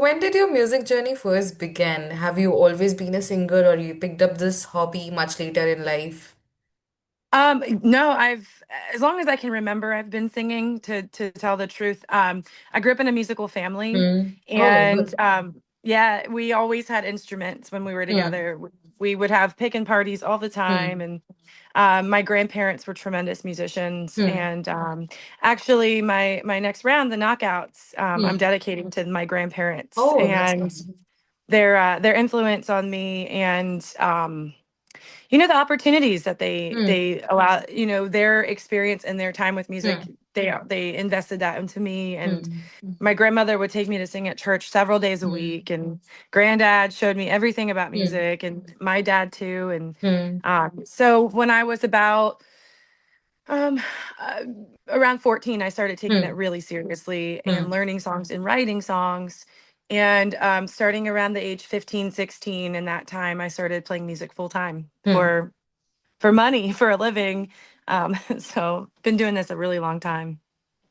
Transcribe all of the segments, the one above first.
When did your music journey first begin? Have you always been a singer or you picked up this hobby much later in life? No, as long as I can remember, I've been singing to tell the truth. I grew up in a musical family Hmm. Oh, and good. yeah, we always had instruments when we were Hmm. together. We would have picking parties all the time, Hmm. and my grandparents were tremendous musicians. Hmm. And actually, my next round, the knockouts, I'm Hmm. dedicating to my grandparents Oh, that's and awesome. their influence on me and the opportunities that Hmm. they allow, their experience and their time with music, Hmm. they invested that into me. And Hmm. my grandmother would take me to sing at church several days a Hmm. week, and granddad showed me everything about Hmm. music, and my dad too. And Hmm. so when I was about um, uh, around 14, I started taking it Hmm. really seriously and Hmm. learning songs and writing songs. And starting around the age 15, 16, in that time, I started playing music full time Hmm. for money, for a living. So been doing this a really long time.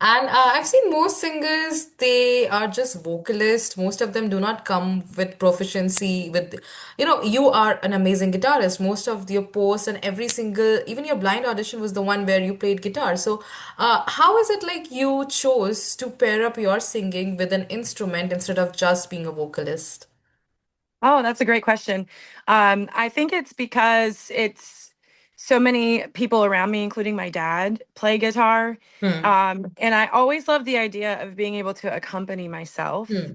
And I've seen most singers, they are just vocalists. Most of them do not come with proficiency with, you are an amazing guitarist. Most of your posts and every single, even your blind audition was the one where you played guitar. So, how is it like you chose to pair up your singing with an instrument instead of just being a vocalist? Oh, that's a great question. I think it's because it's so many people around me, including my dad, play guitar. Hmm. And I always love the idea of being able to accompany myself Hmm.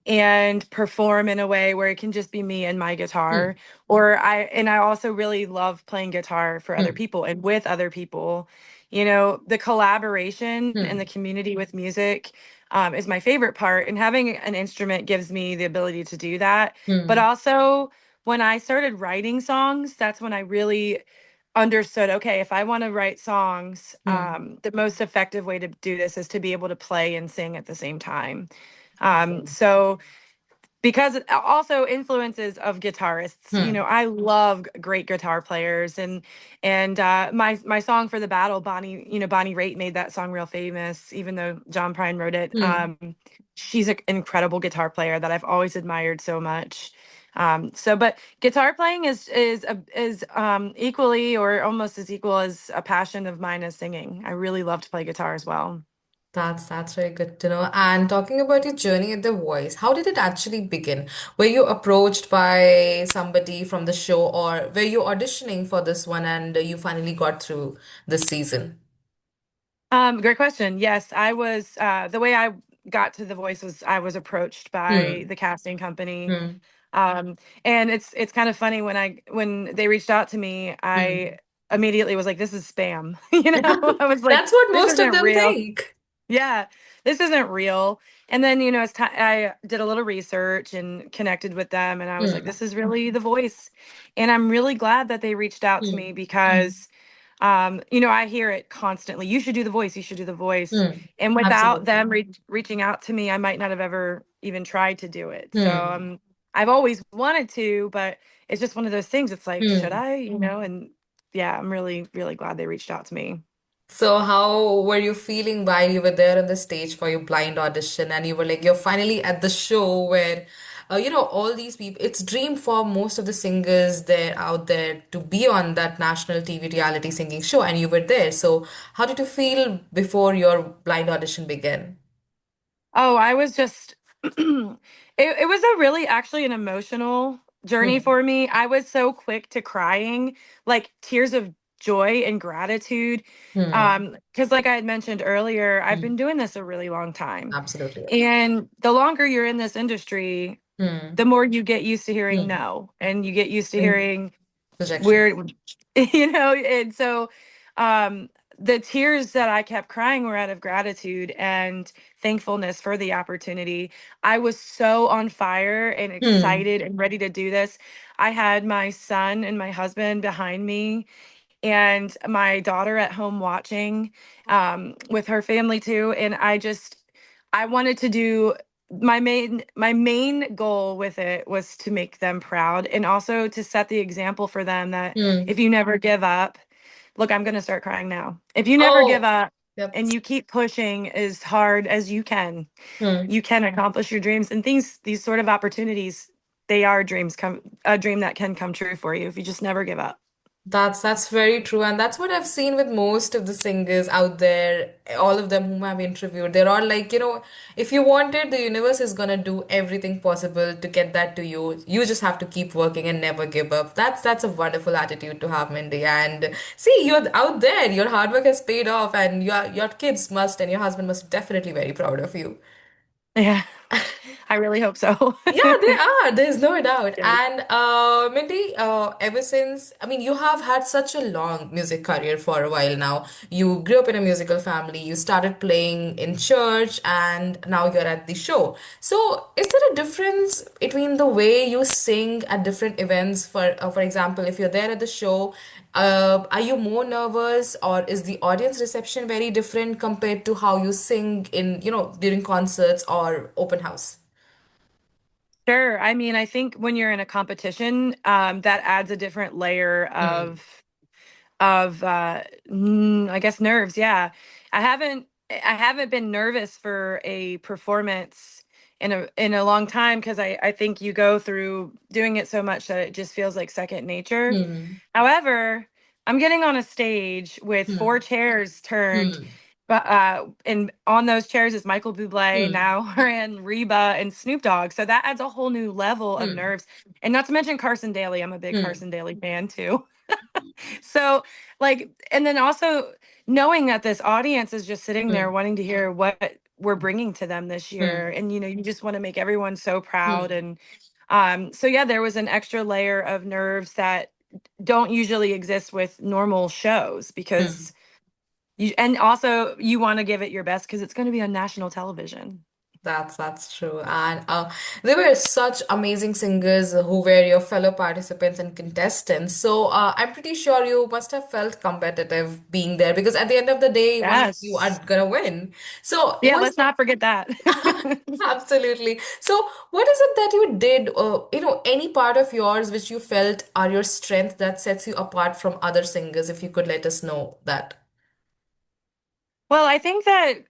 and perform in a way where it can just be me and my Hmm. guitar. I also really love playing guitar for other Hmm. people and with other people. The collaboration and the Hmm. community with music is my favorite part, and having an instrument gives me the ability to do that. But Hmm. also, when I started writing songs, that's when I really understood, okay, if I want to write songs, Hmm. the most effective way to do this is to be able to play and sing at the same time. So because also influences of guitarists, Hmm. I love great guitar players. And my song for the battle, Bonnie Raitt made that song real famous, even though John Prine wrote it. Hmm. She's an incredible guitar player that I've always admired so much. But guitar playing is equally or almost as equal as a passion of mine as singing. I really love to play guitar as well. That's very good to know. And talking about your journey at The Voice, how did it actually begin? Were you approached by somebody from the show, or were you auditioning for this one and you finally got through this season? Great question. Yes, I was. The way I got to The Voice was I was approached by Hmm. the casting company. Hmm. Um, and it's kind of funny when they reached out to me, Hmm. I immediately was like, "This is spam." I was like, That's what "This most of isn't them real." think. Yeah, this isn't real. And then, as time I did a little research and connected with them, and I was like, Hmm. this is really The Voice. And I'm really glad that they reached out to me Hmm. because, I hear it constantly. You should do The Voice. You should do The Voice. Hmm. And without Absolutely. them reaching out to me, I might not have ever even tried to do it. So Hmm. I've always wanted to, but it's just one of those things. It's like, should Hmm. I? And yeah, I'm really, really glad they reached out to me. So how were you feeling while you were there on the stage for your blind audition and you were like you're finally at the show where all these people, it's dream for most of the singers there out there to be on that national TV reality singing show, and you were there. So how did you feel before your blind audition began? Oh, I was just it was a really actually an emotional journey Hmm. for me. I was so quick to crying, like tears of joy and gratitude. Hmm. Because like I had mentioned earlier, I've Hmm. been doing this a really long time. Absolutely. And the longer you're in this industry, Hmm. the more you get used to hearing Hmm. no, and you get used to Hmm. hearing Rejection. weird, and so um the tears that I kept crying were out of gratitude and thankfulness for the opportunity. I was so on fire and Hmm. excited and ready to do this. I had my son and my husband behind me and my daughter at home watching with her family too. And I wanted to do my main goal with it was to make them proud and also to set the example for them that Hmm. if you never give up, look, I'm going to start crying now. If you never give Oh, up, Yep. and you keep pushing as hard as Hmm. you can accomplish your dreams and things. These sort of opportunities, they are dreams come a dream that can come true for you if you just never give up. That's very true, and that's what I've seen with most of the singers out there. All of them whom I've interviewed, they're all like, if you want it, the universe is gonna do everything possible to get that to you. You just have to keep working and never give up. That's a wonderful attitude to have, Mindy. And see, you're out there. Your hard work has paid off, and your kids must and your husband must definitely very proud of you. Yeah, I really hope so. Yeah, they are. There's no doubt. Yeah. And Mindy, ever since, I mean, you have had such a long music career for a while now. You grew up in a musical family, you started playing in church, and now you're at the show. So, is there a difference between the way you sing at different events? For example, if you're there at the show, are you more nervous, or is the audience reception very different compared to how you sing in, during concerts or open house? Sure. I mean, I think when you're in a competition, that adds a different layer Mm, of I guess nerves. Yeah. I haven't been nervous for a performance in a long time because I think you go through doing it so much that it just feels like second nature. mm, However, I'm getting on a stage with four mm, chairs turned, mm, but and on those chairs is Michael Bublé mm, now and Reba and Snoop Dogg. So that adds a whole new level of mm, nerves. And not to mention Carson Daly. I'm a big mm, Carson Daly fan too. So like, and then also knowing that this audience is just sitting there mm, wanting to hear what we're bringing to them this year, mm, and you just want to make everyone so proud. mm, And so yeah, there was an extra layer of nerves that don't usually exist with normal shows mm. because and also you want to give it your best because it's going to be on national television. That's true. And they were such amazing singers who were your fellow participants and contestants. So I'm pretty sure you must have felt competitive being there because at the end of the day, one of you are Yes. gonna win. So Yeah, was let's not forget that. absolutely. So what is it that you did, any part of yours which you felt are your strength that sets you apart from other singers, if you could let us know that. Well, I think that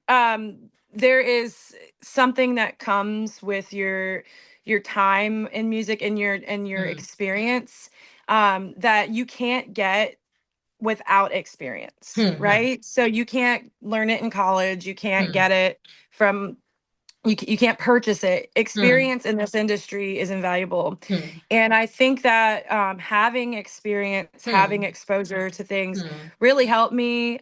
there is something that comes with your time in music and your Mm, experience that you can't get without experience, hmm, hmm, right? So you can't learn it in college, you can't hmm, get it from you can't purchase it. hmm, Experience in this industry is invaluable. hmm, And I think that having experience, having hmm, exposure to things hmm, really helped me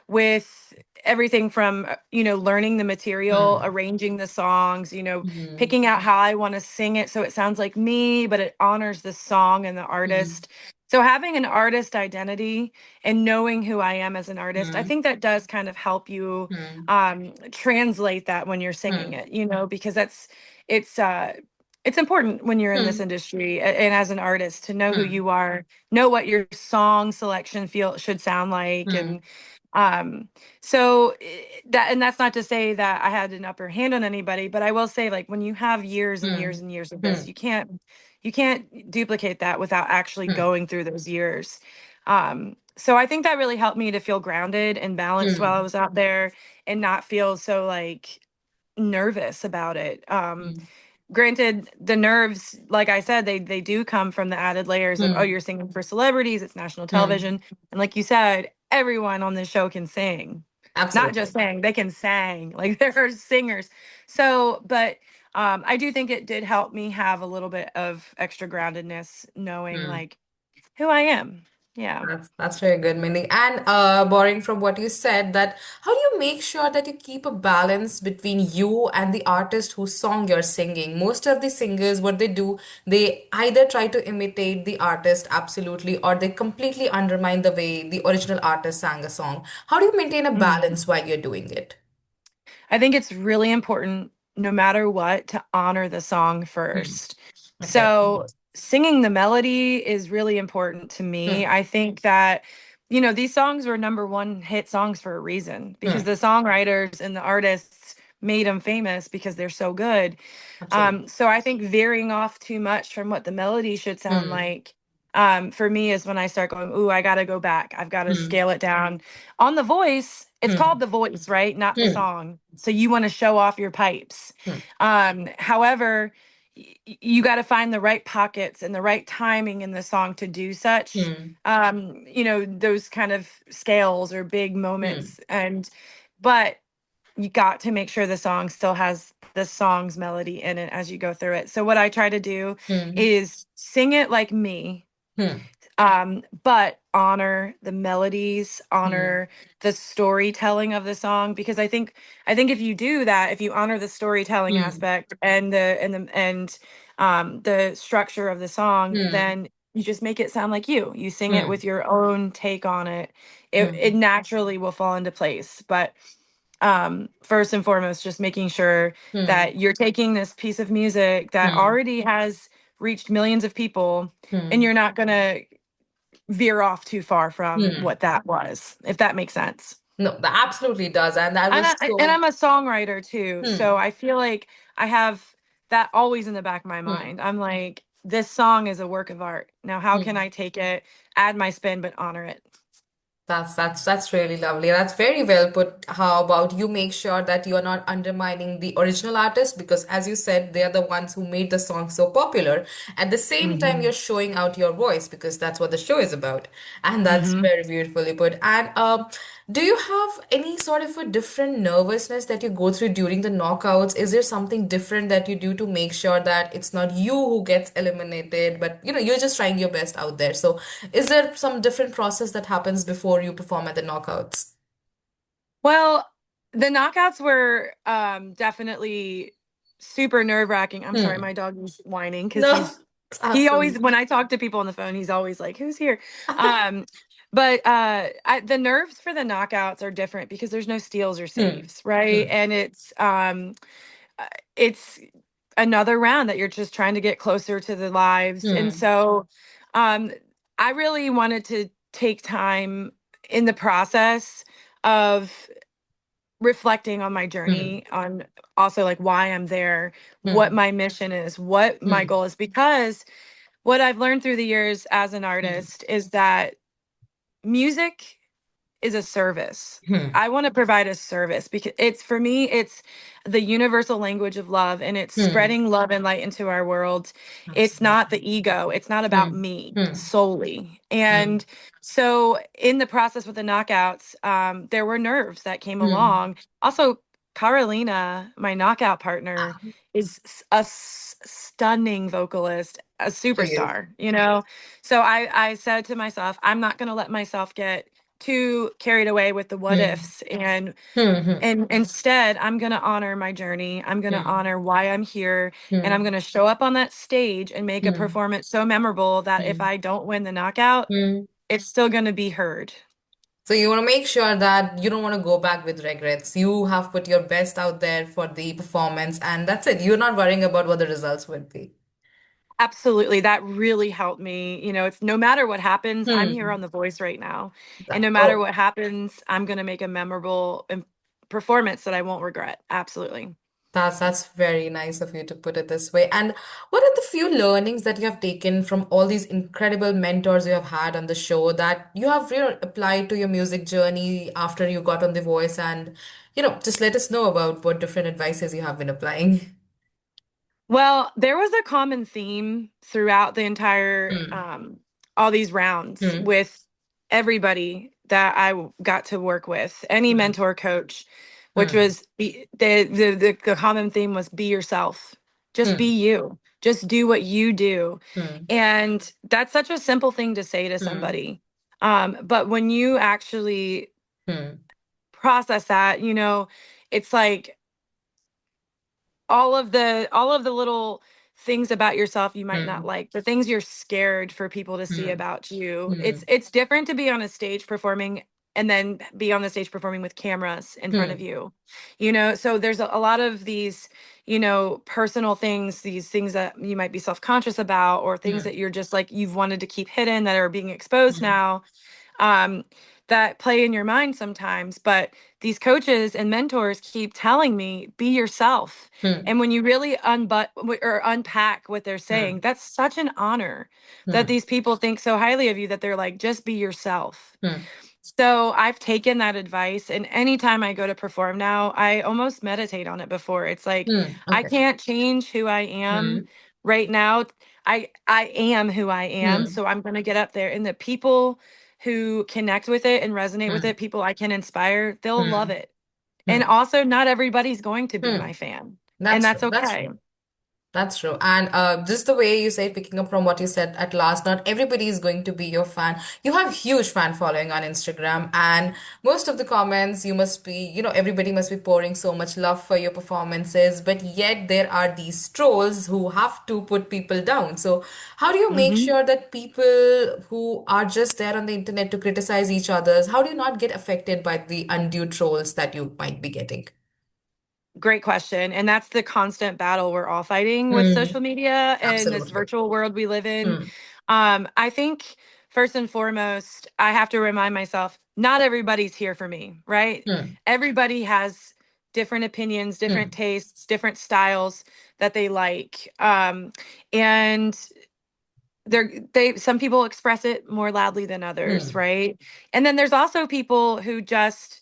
with everything from, learning the material, hmm, arranging the songs, hmm, picking out how I want to sing it so it sounds like me, but it honors the song and the hmm, artist. So having an artist identity and knowing who I am as an artist, I hmm, think that does kind of help you hmm, translate that when you're singing hmm, it, because it's uh it's important when you're in this hmm, industry and as an artist to know who hmm, you are, know what your song selection feel should sound like. hmm, And um so that's not to say that I had an upper hand on anybody, but I will say, like, when you have years and hmm, years and years of this, hmm, you can't duplicate that without actually hmm, going through those years. So I think that really helped me to feel grounded and balanced while I hmm, was out there and not feel so like nervous about it. hmm, Granted, the nerves, like I said, they do come from the added layers of, oh, hmm, you're singing for celebrities, it's national hmm. television. And like you said, everyone on this show can sing. Not just Absolutely. sing, they can sing. Like there are singers. So, but I do think it did help me have a little bit of extra groundedness, knowing Hmm. like who I am. Yeah. That's very good, Mindy. And borrowing from what you said, that how do you make sure that you keep a balance between you and the artist whose song you're singing? Most of the singers, what they do, they either try to imitate the artist absolutely, or they completely undermine the way the original artist sang a song. How do you maintain a Mhm. balance while you're doing it? I think it's really important, no matter what, to honor the song Hmm. first. Okay. So, singing the melody is really important to me. Hmm. I think that, these songs were number one hit songs for a reason because Hmm. the songwriters and the artists made them famous because they're so good. Absolutely. So I think veering off too much from what the melody should sound Hmm. like for me is when I start going, ooh, I got to go back. I've got to Hmm. scale it down. On The Voice, it's called Hmm. The Voice, right? Not the Hmm. song. So you want to show off your pipes. Hmm. However, you got to find the right pockets and the right timing in the song to do such. Hmm. Those kind of scales or big Hmm. moments. But you got to make sure the song still has the song's melody in it as you go through it. So what I try to do Hmm. is sing it like me, Hmm. but honor the melodies, Hmm. honor the storytelling of the song, because I think if you do that, if you honor the storytelling Hmm. aspect and the structure of the song, Hmm. then you just make it sound like you sing it Hmm. with your own take on it. It Hmm. naturally will fall into place. But first and foremost, just making sure Hmm. that you're taking this piece of music that Hmm. already has reached millions of people, and Hmm. you're not going to veer off too far from Hmm. what that was, if that makes sense. No, that absolutely does. And that And was so. I'm a songwriter too, so Hmm. I feel like I have that always in the back of my Hmm. mind. I'm like, this song is a work of art. Now, how can Hmm. I take it, add my spin, but honor it? That's really lovely. That's very well put. How about you make sure that you're not undermining the original artist because as you said, they are the ones who made the song so popular. At the same time, Hmm. you're showing out your voice because that's what the show is about. And that's Hmm. very beautifully put. And do you have any sort of a different nervousness that you go through during the knockouts? Is there something different that you do to make sure that it's not you who gets eliminated, but you're just trying your best out there? So, is there some different process that happens before you perform at the knockouts? Well, the knockouts were definitely super nerve-wracking. I'm sorry, Hmm. my dog is whining because No, he's it's he always, absolutely. when I talk to people on the phone, he's always like, "Who's here?" Um, but the nerves for the knockouts are different because there's no steals or Hmm. saves, right? Hmm. And it's another round that you're just trying to get closer to the lives. And Hmm. so um, I really wanted to take time in the process of reflecting on my Hmm. journey, on also like why I'm there, what Hmm. my mission is, what my Hmm. goal is, because what I've learned through the years as an Hmm. artist is that music is a service. Hmm. I want to provide a service because it's, for me, it's the universal language of love, and it's Hmm. spreading love and light into our world. It's not Absolutely. the ego. It's not about Hmm. me Hmm. solely. Hmm. And so in the process with the knockouts, there were nerves that came Hmm. along. Also, Carolina, my knockout partner, Ah, is stunning vocalist, a she is. superstar, So I said to myself, I'm not going to let myself get too carried away with the what Hmm. ifs, and Hmm. Hmm. and instead I'm going to honor my journey. I'm going to Hmm. honor why I'm here, and I'm Hmm. going to show up on that stage and make a Hmm. performance so memorable that if Hmm. I don't win the knockout, Hmm. it's still going to be heard. So you want to make sure that you don't want to go back with regrets. You have put your best out there for the performance, and that's it. You're not worrying about what the results would be. Absolutely. That really helped me. It's no matter what happens, I'm here Hmm. on The Voice right now. And That, no matter oh, what happens, I'm going to make a memorable performance that I won't regret. Absolutely. that's very nice of you to put it this way. And what are the few learnings that you have taken from all these incredible mentors you have had on the show that you have applied to your music journey after you got on The Voice? And just let us know about what different advices you have been applying. Well, there was a common theme throughout the entire Hmm. all these rounds Hmm. with everybody that got to work with, any Hmm. mentor, coach, which Hmm. was the common theme was be yourself. Just be Hmm. you. Just do what you do. Hmm. And that's such a simple thing to say to Hmm. somebody. But when you actually Hmm. process that, it's like all of the little things about yourself you might not Hmm. like, the things you're scared for people to see Hmm. about you. Hmm. It's different to be on a stage performing and then be on the stage performing with cameras in front of Hmm. you. So there's a lot of these, personal things, these things that you might be self-conscious about, or things Hmm. that you're just like you've wanted to keep hidden that are being exposed Hmm. now. um that play in your mind sometimes, but these coaches and mentors keep telling me, be yourself. Hmm. And when you really or unpack what they're saying, Hmm. that's such an honor that Hmm. these people think so highly of you that they're like, just be yourself. Hmm. So I've taken that advice, and anytime I go to perform now, I almost meditate on it before. It's like Hmm. I Okay. can't change who I am Hmm. right now. I am who I am, Hmm. so I'm going to get up there, and the people who connect with it and resonate with Hmm. it, people I can inspire, they'll love Hmm. it. And Hmm. also, not everybody's going to be Hmm. my fan, and That's true. that's That's okay. true. That's true. And just the way you say, picking up from what you said at last, not everybody is going to be your fan. You have huge fan following on Instagram, and most of the comments you must be, everybody must be pouring so much love for your performances, but yet there are these trolls who have to put people down. So, how do you make Mhm. sure that people who are just there on the internet to criticize each others, how do you not get affected by the undue trolls that you might be getting? Great question. And that's the constant battle we're all fighting with Hmm. social media and this Absolutely. virtual world we live in. Hmm. I think first and foremost, I have to remind myself, not everybody's here for me, right? Hmm. Everybody has different opinions, different Hmm. tastes, different styles that they like. And some people express it more loudly than others, Hmm. right? And then there's also people who just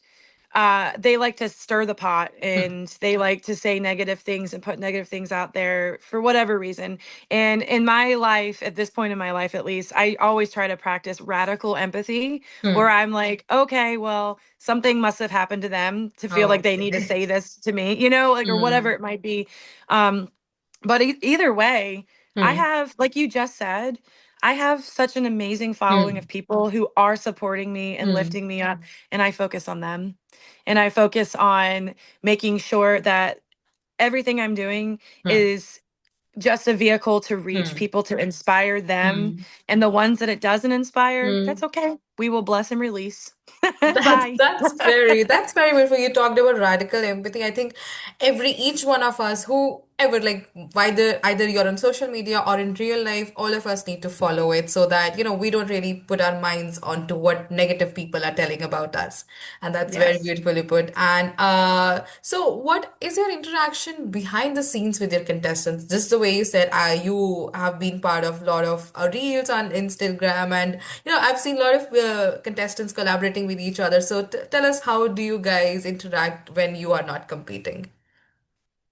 they like to stir the pot Hmm. and they like to say negative things and put negative things out there for whatever reason. And in my life, at this point in my life at least, I always try to practice radical empathy where Hmm. I'm like, okay, well, something must have happened to them to feel like they need to Okay. say this to me, you know, like, or whatever Hmm. it might be. Um, but either way, I Hmm. have, like you just said, I have such an amazing following Hmm. of people who are supporting me and Hmm. lifting me up, and I focus on them. And I focus on making sure that everything I'm doing Hmm. is just a vehicle to reach Hmm. people, to inspire them. Hmm. And the ones that it doesn't inspire, Hmm. that's okay. We will bless and release. That's Bye. that's very beautiful. You talked about radical empathy. I think each one of us, whoever, like, either you're on social media or in real life, all of us need to follow it so that we don't really put our minds onto what negative people are telling about us. And that's very Yes. beautifully put. And so what is your interaction behind the scenes with your contestants? Just the way you said, you have been part of a lot of reels on Instagram, and I've seen a lot of contestants collaborating with each other. So tell us, how do you guys interact when you are not competing?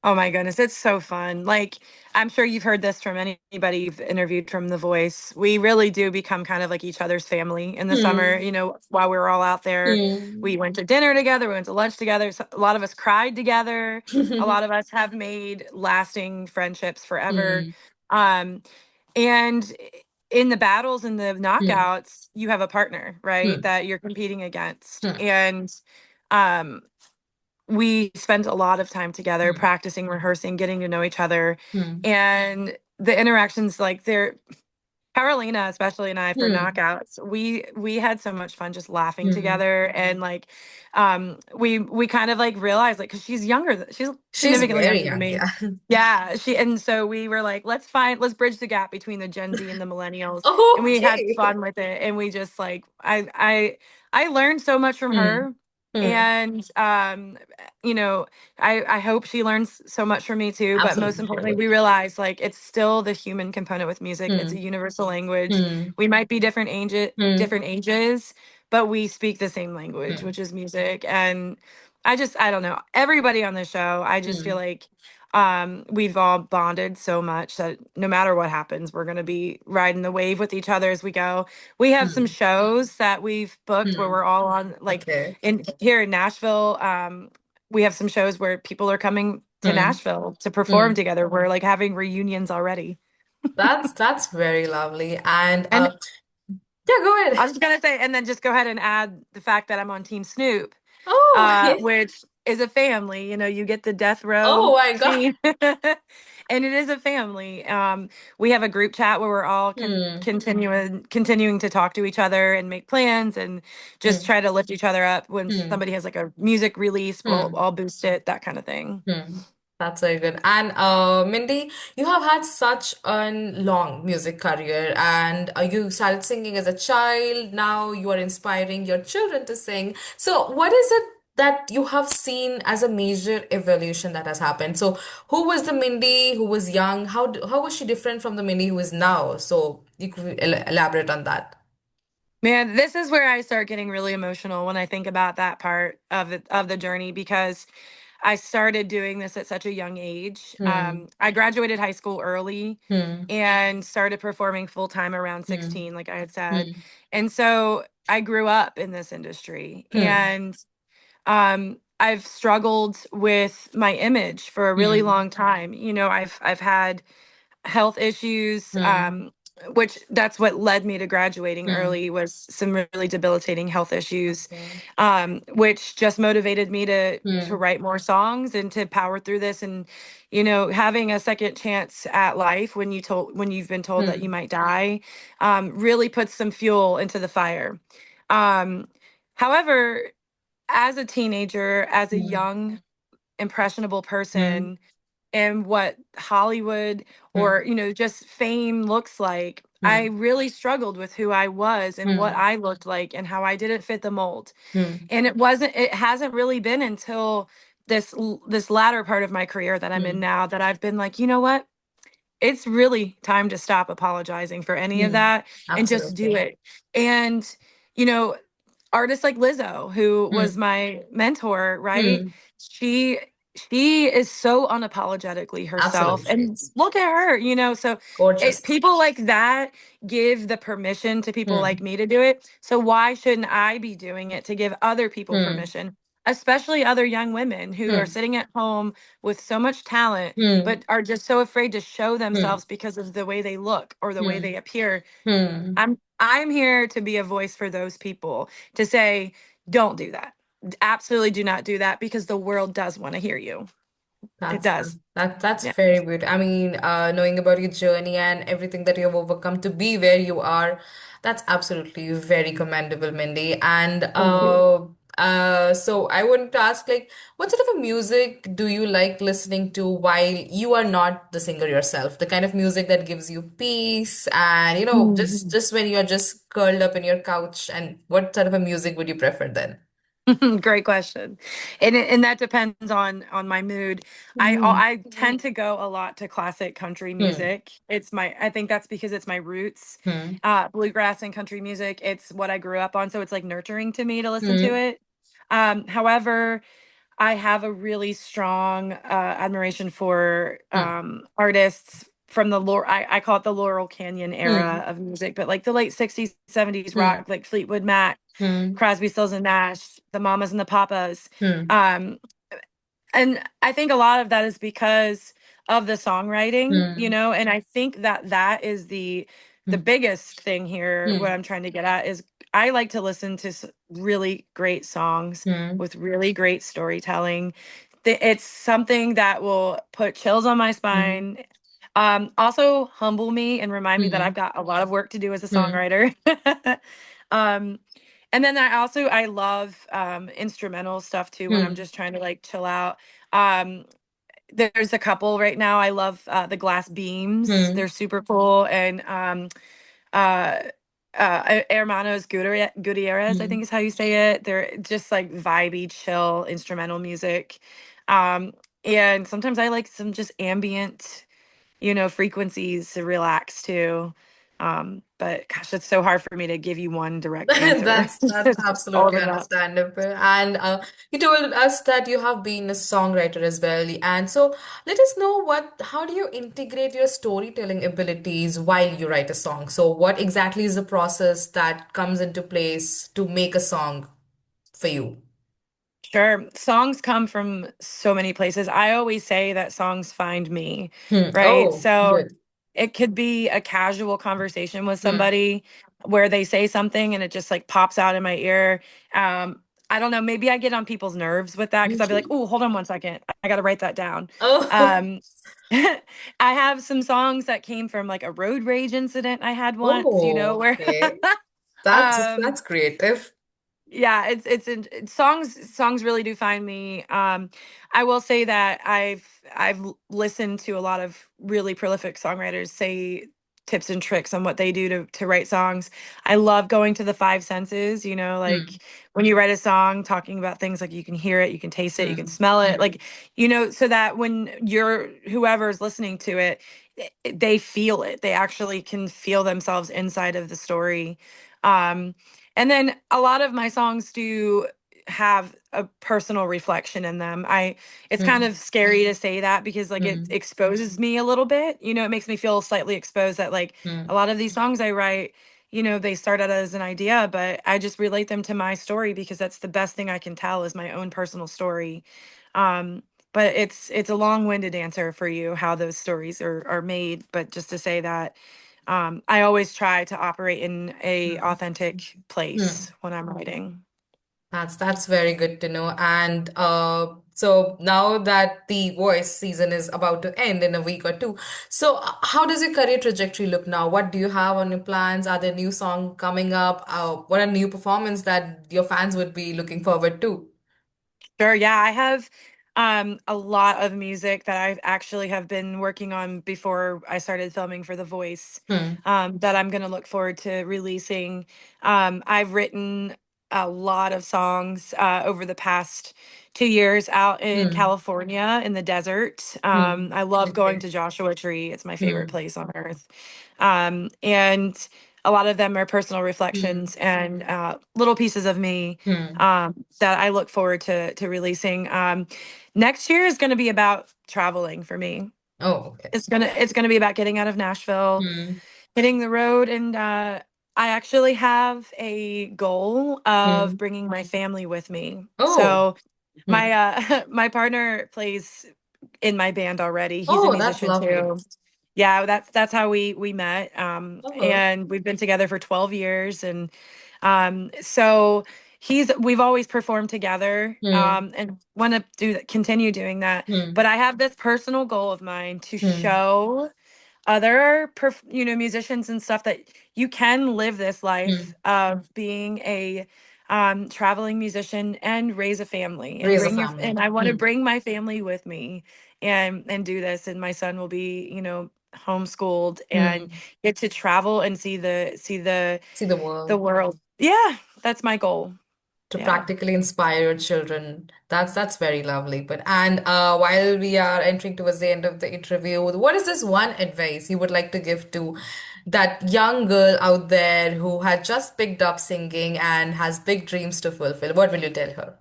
Oh my goodness, it's so fun. Like, I'm sure you've heard this from anybody you've interviewed from The Voice. We really do become kind of like each other's family in the summer. Hmm. You know, while we were all out there, Hmm. we went to dinner together, we went to lunch together. A lot of us cried together. A lot of us have made lasting friendships forever. Hmm. Um, and in the battles and the Hmm. knockouts, you have a partner, right, Hmm. that you're competing against. Hmm. And um we spent a lot of time together Hmm. practicing, rehearsing, getting to know each other. Hmm. And the interactions, like they're Carolina, especially, and I for Hmm. knockouts, we had so much fun just laughing Hmm. together. And like we kind of like realized, like, because she's younger she's She's significantly very younger than young, me. yeah. Yeah, and so we were like, let's bridge the gap between the Gen Z and the millennials. And we had Okay. fun with it, and we just like I learned so much from Hmm. her. Hmm. And you know, I hope she learns so much from me too. But most Absolutely, she importantly, would. we realize, like, it's still the human component with music. It's a Hmm. universal language. Hmm. We might be Hmm. different ages, but we speak the same language, Hmm. which is music. And I don't know. Everybody on the show, I just feel Hmm. like we've all bonded so much that no matter what happens, we're gonna be riding the wave with each other as we go. We have some Hmm. shows that we've booked where Hmm. we're all on, like, Okay. in here in Nashville. We have some shows where people are coming to Hmm. Nashville to perform Hmm. together. We're like having reunions already. That's very lovely. And And yeah, go I ahead. was just gonna say, and then just go ahead and add the fact that I'm on Team Snoop, Oh, yeah. which is a family. You know, you get the death Oh row my God. team, and it is a family. We have a group chat where we're all Hmm. continuing to talk to each other and make plans and just Hmm. try to lift each other up. When Hmm. somebody has like a music release, we'll Hmm. all boost it, that kind of thing. Hmm. That's very good. And Mindy, you have had such a long music career, and you started singing as a child. Now you are inspiring your children to sing. So, what is it that you have seen as a major evolution that has happened? So, who was the Mindy who was young? How was she different from the Mindy who is now? So, you could elaborate on that. Man, this is where I start getting really emotional when I think about that part of the journey because I started doing this at such a young age. Hmm. I graduated high school early Hmm. and started performing full time around Hmm. 16, like I had said. Hmm. And so I grew up in this industry Hmm. and I've struggled with my image for a really Hmm. long time. I've had health issues, Hmm. which that's what led me to graduating Hmm. early was some really debilitating health issues, Okay. which just motivated me to Hmm. write more songs and to power through this. And having a second chance at life when you've been told that you Hmm. might die, really puts some fuel into the fire. Um, However, as a teenager, as a Hmm. young impressionable Hmm. person, and what Hollywood Hmm. or, just fame looks like, I Hmm. really struggled with who I was and what Hmm. I looked like and how I didn't fit the mold. Hmm. And it hasn't really been until this latter part of my career that I'm in Hmm. now that I've been like, you know what? It's really time to stop apologizing for any of Hmm. that and just do Absolutely. it. And, you know, artists like Lizzo, who was Hmm. my mentor, right? Hmm. She she is so unapologetically herself, Absolutely, she and is. look at her, so Gorgeous. people like that give the permission to people like Hmm. me to do it. So why shouldn't I be doing it to give other people Hmm. permission, especially other young women who are Hmm. sitting at home with so much talent Hmm. but are just so afraid to show Hmm. themselves because of the way they look or the way Hmm. they appear. Hmm. I'm here to be a voice for those people, to say, don't do that. Absolutely do not do that because the world does want to hear you. It does. That's Yeah. very good. I mean, knowing about your journey and everything that you have overcome to be where you are, that's absolutely very commendable, Mindy. And Thank you. so I wanted to ask, like, what sort of a music do you like listening to while you are not the singer yourself? The kind of music that gives you peace and, Mhm. just when you are just curled up in your couch, and what sort of a music would you prefer then? Great question. And that depends on my mood. Hmm. I tend to go a lot to classic country Hmm. music. I think that's because it's my roots. Hmm. Bluegrass and country music, it's what I grew up on, so it's like nurturing to me to listen to Hmm. it. However, I have a really strong admiration for Hmm. artists from I call it the Laurel Canyon Hmm. era of music, but like the late 60s, 70s Hmm. rock, like Fleetwood Mac, Hmm. Crosby, Stills and Nash, the Mamas and the Papas. Hmm. Um, and I think a lot of that is because of the songwriting, Hmm. and I think that that is the Hmm. biggest thing here. What Hmm. I'm trying to get at is I like to listen to really great songs Hmm. with really great storytelling. It's something that will put chills on my Hmm. spine. Also humble me and remind me that I've Hmm. got a lot of work to do as a Hmm. songwriter. um, and then I love instrumental stuff too when I'm Hmm. just trying to like chill out. Um, there's a couple right now. I love the Glass Beams. Hmm. They're super cool. And uh, Hermanos Gutierrez, I think Hmm. is how you say it. They're just like vibey, chill instrumental music. Um, and sometimes I like some just ambient, frequencies to relax to. But gosh, it's so hard for me to give you one direct answer. That's It's just all absolutely the above. understandable. And you told us that you have been a songwriter as well. And so let us know how do you integrate your storytelling abilities while you write a song? So what exactly is the process that comes into place to make a song for you? Sure. Songs come from so many places. I always say that songs find me, Hmm. right? Oh, So good. it could be a casual conversation with Hmm. somebody where they say something and it just like pops out in my ear. I don't know, maybe I get on people's nerves with that because I'll be like, oh, hold on one second. I got to write that down. Oh, Um, I have some songs that came from like a road rage incident I had once, oh, where okay. That's um creative. Yeah, songs really do find me. I will say that listened to a lot of really prolific songwriters say tips and tricks on what they do to write songs. I love going to the five senses, Hmm. like when you write a song, talking about things like you can hear it, you can taste it, you can Hmm. smell it, like so that when you're whoever's listening to it, they feel it. They actually can feel themselves inside of the story. Um and then a lot of my songs do have a personal reflection in them. It's kind Hmm. of scary to say that because like it Hmm. exposes me a little bit. It makes me feel slightly exposed that like a Hmm. lot of these songs I write, they start out as an idea, but I just relate them to my story because that's the best thing I can tell is my own personal story. Um, but it's a long-winded answer for you how those stories are made, but just to say that I always try to operate in a Hmm. authentic Hmm. place when I'm writing. That's very good to know. And so now that the Voice season is about to end in a week or two, so how does your career trajectory look now? What do you have on your plans? Are there new song coming up? What are new performance that your fans would be looking forward to? Sure, yeah, I have a lot of music that I actually have been working on before I started filming for The Voice, Hmm. that I'm going to look forward to releasing. I've written a lot of songs over the past 2 years out in Hmm. California in the desert. Hmm. I love going to Joshua Tree. It's my favorite Hmm. place on earth. And a lot of them are personal Hmm. reflections and little pieces of me Hmm. that I look forward to releasing. Next year is going to be about traveling for me. Oh, okay. It's gonna be about getting out of Nashville, Hmm. hitting the road, and I actually have a goal of Hmm. bringing my family with me. Oh. So my Hmm. my partner plays in my band already. He's a Oh, that's musician lovely. too. Yeah, that's how we met. Oh. And we've been together for 12 years, and so we've always performed together, Hmm. and want to continue doing that. Hmm. But I have this personal goal of mine to Hmm. show other musicians and stuff that you can live this life Hmm. of being a traveling musician and raise a family and Raise a and family. I want to Hmm. bring my family with me and do this, and my son will be homeschooled and Hmm. get to travel and See the the world. world. Yeah, that's my goal. To Yeah. practically inspire your children. That's very lovely. But and while we are entering towards the end of the interview, what is this one advice you would like to give to that young girl out there who had just picked up singing and has big dreams to fulfill? What will you tell her?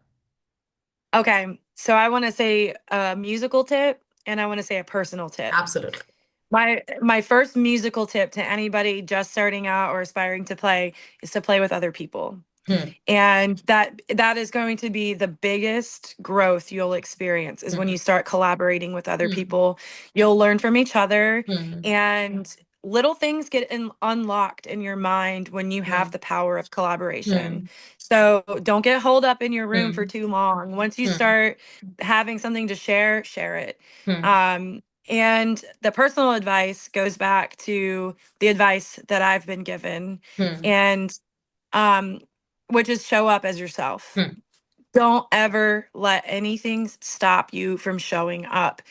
Okay, so I want to say a musical tip and I want to say a personal tip. Absolutely. My first musical tip to anybody just starting out or aspiring to play is to play with other people. Hmm. And that is going to be the biggest growth you'll experience is when Hmm. you start collaborating with other Hmm. people. You'll learn from each other, Hmm. and little things get unlocked in your mind when you have Hmm. the power of collaboration. Hmm. So don't get holed up in your room for Hmm. too long. Once you Hmm. start having something to share it. Hmm. And the personal advice goes back to the advice that I've been given, Hmm. and um, which is show up as yourself. Hmm. Don't ever let anything stop you from showing up.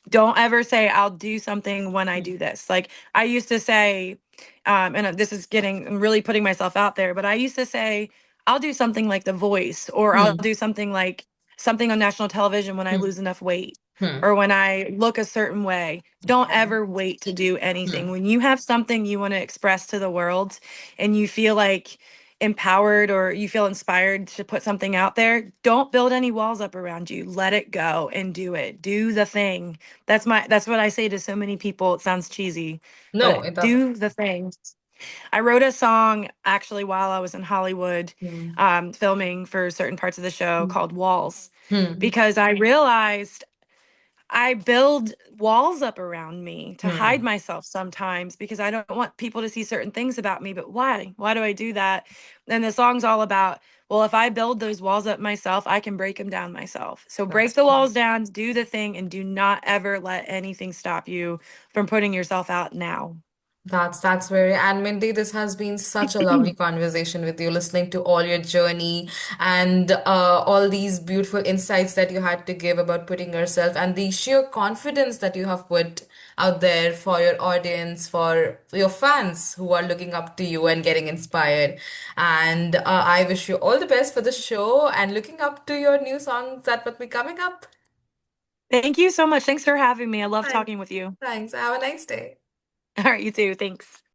Don't ever say I'll do something when I Hmm. do this. Like I used to say, and this is getting I'm really putting myself out there, but I used to say I'll do something like The Voice, or I'll Hmm. do something like something on national television when I Hmm. lose enough weight, Hmm. or when I look a certain way. Don't ever wait to do anything. Hmm. When you have something you want to express to the world and you feel like empowered or you feel inspired to put something out there, don't build any walls up around you. Let it go and do it. Do the thing. That's what I say to so many people. It sounds cheesy, No, but it doesn't. do the thing. I wrote a song actually while I was in Hollywood, Hmm. filming for certain parts of the show Hmm. called Walls, Hmm. because I realized I build walls up around me to hide Hmm. myself sometimes because I don't want people to see certain things about me. But why? Why do I do that? And the song's all about, well, if I build those walls up myself, I can break them down myself. So break That's the walls down, do the thing, and do not ever let anything stop you from putting yourself out now. That's very, and Mindy, this has been such a lovely conversation with you, listening to all your journey and all these beautiful insights that you had to give about putting yourself and the sheer confidence that you have put out there for your audience, for your fans who are looking up to you and getting inspired. And I wish you all the best for the show and looking up to your new songs that will be coming up. Thank you so much. Thanks for having me. I love Thanks. talking with you. Thanks. Have a nice day. All right, you too. Thanks.